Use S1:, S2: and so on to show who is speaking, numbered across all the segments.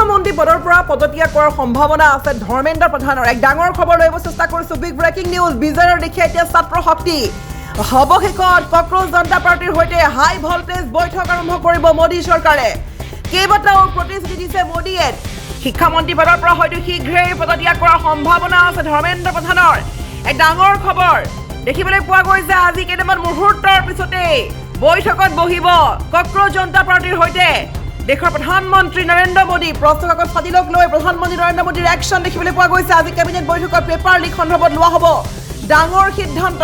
S1: শিক্ষামন্ত্ৰী পদৰ পৰা পদত্যাগ কৰাৰ সম্ভাৱনা আছে ধৰ্মেন্দ্ৰ প্ৰধানৰ এক ডাঙৰ খবৰ লৈ চেষ্টা কৰিছো বিগ ব্ৰেকিং নিউজ বিজয়ৰ দিশে এতিয়া ছাত্ৰ শক্তি অৱশেষত কক্ৰোচ জনতা পাৰ্টিৰ সৈতে হাই ভল্টেজ বৈঠক আৰম্ভ কৰিব মোদী চৰকাৰে কেইবাটাও প্ৰতিশ্ৰুতি দিছে মোদীয়ে শিক্ষামন্ত্ৰী পদৰ পৰা হয়তো শীঘ্ৰেই পদত্যাগ কৰাৰ সম্ভাৱনা আছে ধৰ্মেন্দ্ৰ প্ৰধানৰ এক ডাঙৰ খবৰ দেখিবলৈ পোৱা গৈছে আজি কেইটামান মুহূৰ্তৰ পিছতে বৈঠকত বহিব কক্ৰোচ জনতা পাৰ্টিৰ সৈতে দেশৰ প্ৰধানমন্ত্ৰী নৰেন্দ্ৰ মোদী প্ৰস্তুত কাকত ফাদিলক লৈ প্ৰধানমন্ত্ৰী নৰেন্দ্ৰ মোদীৰ একশ্যন দেখিবলৈ পোৱা গৈছে আজি কেবিনেট বৈঠকত পেপাৰ লিক সন্দৰ্ভত লোৱা হ'ব ডাঙৰ সিদ্ধান্ত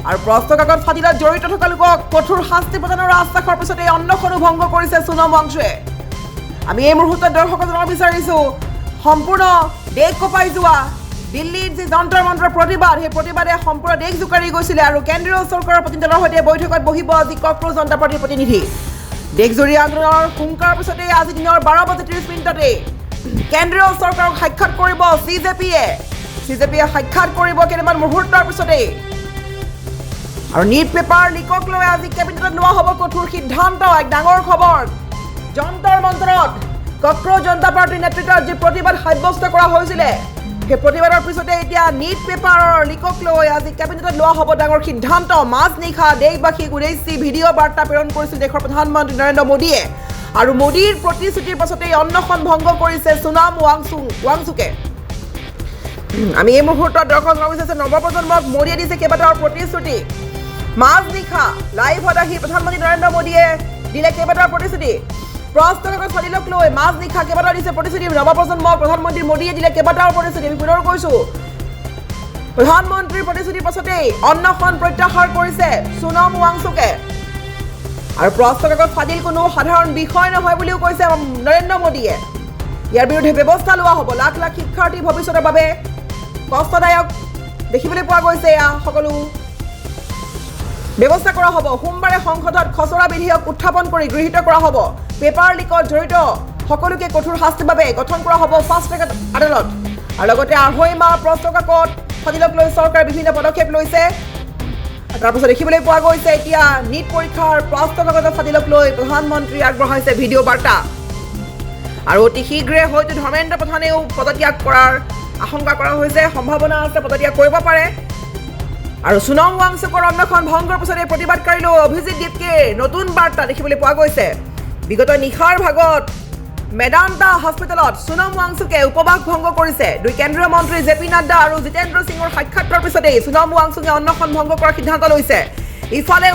S1: আৰু প্ৰস্তুত কাকত ফাদিলত জড়িত থকা লোকক কঠোৰ শাস্তি প্ৰদানৰ আশ্বাসৰ পিছতে অন্নখনো ভংগ কৰিছে সোণম ৱাংচুৱে আমি এই মুহূৰ্তত দৰ্শকক জনাব বিচাৰিছো সম্পূৰ্ণ দেশ কঁপাই যোৱা দিল্লীত যে যন্তৰ মন্ত্ৰৰ প্ৰতিবাদ সেই প্ৰতিবাদে সম্পূৰ্ণ দেশ জোকাৰি গৈছিলে আৰু কেন্দ্ৰীয় চৰকাৰৰ প্ৰতিনিধিৰ সৈতে বৈঠকত বহিব আজি কক্ৰোচ জনতা পাৰ্টিৰ প্ৰতিনিধি দেশজুৰি আন্দোলনৰ হুংকাৰ পিছতে আজি দিনৰ 12:30 কেন্দ্ৰীয় চৰকাৰক সাক্ষাৎ কৰিব চিজেপিয়ে সাক্ষাৎ কৰিব কেইটামান মুহূৰ্তৰ পিছতে আৰু নিট পেপাৰ লিকক লৈ আজি কেবিনেটত লোৱা হ'ব কঠোৰ সিদ্ধান্ত এক ডাঙৰ খবৰ যন্তৰ মন্ত্ৰত কক্ৰোচ জনতা পাৰ্টিৰ নেতৃত্বত যি প্ৰতিবাদ সাব্যস্ত কৰা হৈছিলে সেই প্ৰতিবাদৰ পিছতে এতিয়া নিট পেপাৰৰ লিকক লৈ আজি কেবিনেটত লোৱা হ'ব ডাঙৰ সিদ্ধান্ত মাজনিশা দেশবাসীক উদ্দেশ্যি ভিডিঅ' বাৰ্তা প্ৰেৰণ কৰিছিল দেশৰ প্ৰধানমন্ত্ৰী নৰেন্দ্ৰ মোদীয়ে আৰু মোদীৰ প্ৰতিশ্ৰুতিৰ পাছতে অন্নখন ভংগ কৰিছে সোণম ৱাংচুকে আমি এই মুহূৰ্তত দৰ্শক জনাব বিচাৰিছো নৱপ্ৰজন্মক মোদীয়ে দিছে কেইবাটাও প্ৰতিশ্ৰুতি মাজনিশা লাইভত আহি প্ৰধানমন্ত্ৰী নৰেন্দ্ৰ মোদীয়ে দিলে কেইবাটাও প্ৰতিশ্ৰুতি প্ৰস্তুত কাকত ফাদিলক লৈ মাজনিশা কেইবাটাও দিছে প্ৰতিশ্ৰুতি নৱপ্ৰজন্মক প্ৰধানমন্ত্ৰী মোদীয়ে দিলে কেইবাটাও প্ৰতিশ্ৰুতি আমি পুনৰ কৈছো প্ৰধানমন্ত্ৰীৰ প্ৰতিশ্ৰুতিৰ পাছতেই অন্নখন প্ৰত্যাহাৰ কৰিছে সোণম ৱাংচুকে আৰু প্ৰস্তুত কাকত ফাদিল কোনো সাধাৰণ বিষয় নহয় বুলিও কৈছে নৰেন্দ্ৰ মোদীয়ে ইয়াৰ বিৰুদ্ধে ব্যৱস্থা লোৱা হ'ব লাখ লাখ শিক্ষাৰ্থীৰ ভৱিষ্যতৰ বাবে কষ্টদায়ক দেখিবলৈ পোৱা গৈছে এয়া সকলো ব্যৱস্থা কৰা হ'ব সোমবাৰে সংসদত খচৰা বিধেয়ক উত্থাপন কৰি গৃহীত কৰা হ'ব পেপাৰ লিকত জড়িত সকলোকে কঠোৰ শাস্তিৰ বাবে গঠন কৰা হ'ব ফাষ্ট ট্ৰেক আদালত আৰু লগতে 2.5 মাহ প্ৰস্তুত কাকত ফাদিলক লৈ চৰকাৰে বিভিন্ন পদক্ষেপ লৈছে তাৰপিছত দেখিবলৈ পোৱা গৈছে এতিয়া নিট পৰীক্ষাৰ প্ৰস্তুত কাকত ফাদিলক লৈ প্ৰধানমন্ত্ৰী আগবঢ়াইছে ভিডিঅ' বাৰ্তা আৰু অতি শীঘ্ৰে হয়তো ধৰ্মেন্দ্ৰ প্ৰধানেও পদত্যাগ কৰাৰ আশংকা কৰা হৈছে সম্ভাৱনা আছে পদত্যাগ কৰিব পাৰে আৰু সোণম ৱাংচুকৰ অন্নখন ভংগৰ পিছতে প্ৰতিবাদকাৰীলৈ অভিজিত দীপকে নতুন বাৰ্তা দেখিবলৈ পোৱা গৈছে বিগত নিশাৰ ভাগত মেদান্তা হস্পিটেলত সোণম ৱাংচুকে উপবাস ভংগ কৰিছে দুই কেন্দ্ৰীয় মন্ত্ৰী জেপি নাড্ডা আৰু জিতেন্দ্ৰ সিঙৰ সাক্ষাৎকাৰ পিছতেই সোণম ৱাংচুকে অন্নখন ভংগ কৰাৰ সিদ্ধান্ত লৈছে ইফালে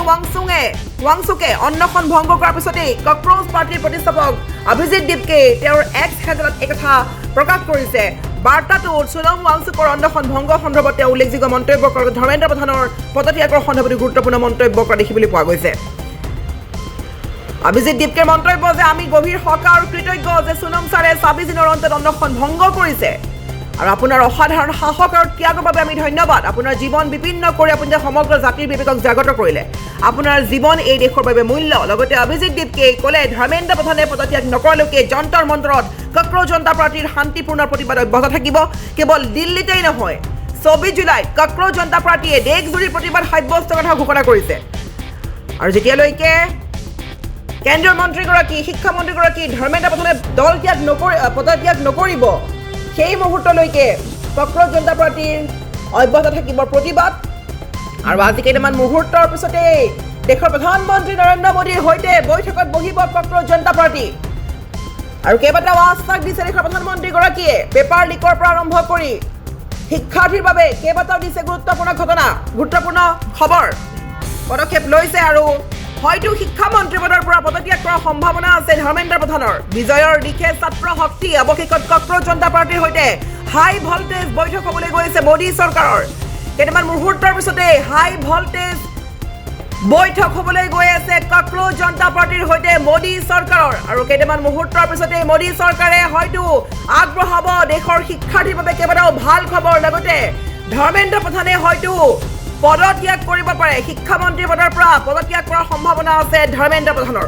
S1: ৱাংচুকে অন্নখন ভংগ কৰাৰ পিছতেই কক্ৰোচ পাৰ্টিৰ প্ৰতিষ্ঠাপক অভিজিত দীপকে তেওঁৰ এক্স হেণ্ডেলত একথা প্ৰকাশ কৰিছে বাৰ্তাটোত সোণম ৱাংচুকৰ অন্নখন ভংগ সন্দৰ্ভত তেওঁ উল্লেখযোগ্য মন্তব্য কৰে ধৰ্মেন্দ্ৰ প্ৰধানৰ পদত্যাগৰ সন্দৰ্ভত গুৰুত্বপূৰ্ণ মন্তব্য কৰা দেখিবলৈ পোৱা গৈছে অভিজিত দীপকে মন্তব্য যে আমি গভীৰ শোকা আৰু কৃতজ্ঞ যে সোণম ছাৰে 26 দিনৰ অন্তত অন্নখন ভংগ কৰিছে আৰু আপোনাৰ অসাধাৰণ সাহস আৰু ত্যাগৰ বাবে আমি ধন্যবাদ আপোনাৰ জীৱন বিপন্ন কৰি আপুনি সমগ্ৰ জাতিৰ বিবেকক জাগ্ৰত কৰিলে আপোনাৰ জীৱন এই দেশৰ বাবে মূল্য লগতে অভিজিত দীপকে ক'লে ধৰ্মেন্দ্ৰ প্ৰধানে পদত্যাগ নকৰালৈকে যন্তৰ মন্ত্ৰত কক্ৰোচ জনতা পাৰ্টিৰ শান্তিপূৰ্ণ প্ৰতিবাদ অব্যাহত থাকিব কেৱল দিল্লীতেই নহয় 24 জুলাইত কক্ৰোচ জনতা পাৰ্টিয়ে দেশজুৰি প্ৰতিবাদ সাব্যস্ত কথা ঘোষণা কৰিছে আৰু যেতিয়ালৈকে কেন্দ্ৰীয় মন্ত্ৰীগৰাকী শিক্ষামন্ত্ৰীগৰাকী ধৰ্মেন্দ্ৰ প্ৰধানে পদত্যাগ নকৰিব সেই মুহূৰ্তলৈকে কক্ৰোচ জনতা পাৰ্টিৰ অব্যাহত থাকিব প্ৰতিবাদ আৰু আজি কেইটামান মুহূৰ্তৰ পিছতে দেশৰ প্ৰধানমন্ত্ৰী নৰেন্দ্ৰ মোদীৰ সৈতে বৈঠকত বহিব কক্ৰোচ জনতা পাৰ্টি আৰু কেইবাটাও আশ্বাস দিছে দেশৰ প্ৰধানমন্ত্ৰীগৰাকীয়ে পেপাৰ লিকৰ পৰা আৰম্ভ কৰি শিক্ষাৰ্থীৰ বাবে কেইবাটাও দিছে গুৰুত্বপূৰ্ণ খবৰ পদক্ষেপ লৈছে আৰু হয়তো শিক্ষামন্ত্ৰী পদৰ পৰা পদত্যাগ কৰাৰ সম্ভাৱনা আছে ধৰ্মেন্দ্ৰ প্ৰধানৰ বিজয়ৰ দিশে ছাত্ৰ শক্তি অৱশেষত কক্ৰোচ জনতা পাৰ্টিৰ সৈতে হাই ভল্টেজ বৈঠক হ'বলৈ গৈছে মোদী চৰকাৰৰ কেইটামান মুহূৰ্তৰ পিছতে হাই ভল্টেজ বৈঠক হ'বলৈ গৈ আছে কক্ৰোচ জনতা পাৰ্টিৰ সৈতে মোদী চৰকাৰৰ আৰু কেইটামান মুহূৰ্তৰ পিছতে মোদী চৰকাৰে হয়তো আগবঢ়াব দেশৰ শিক্ষাৰ্থীৰ বাবে কেইবাটাও ভাল খবৰ লগতে ধৰ্মেন্দ্ৰ প্ৰধানে হয়তো পদত্যাগ কৰিব পাৰে শিক্ষামন্ত্ৰী পদৰ পৰা পদত্যাগ কৰাৰ সম্ভাৱনা আছে ধৰ্মেন্দ্ৰ প্ৰধানৰ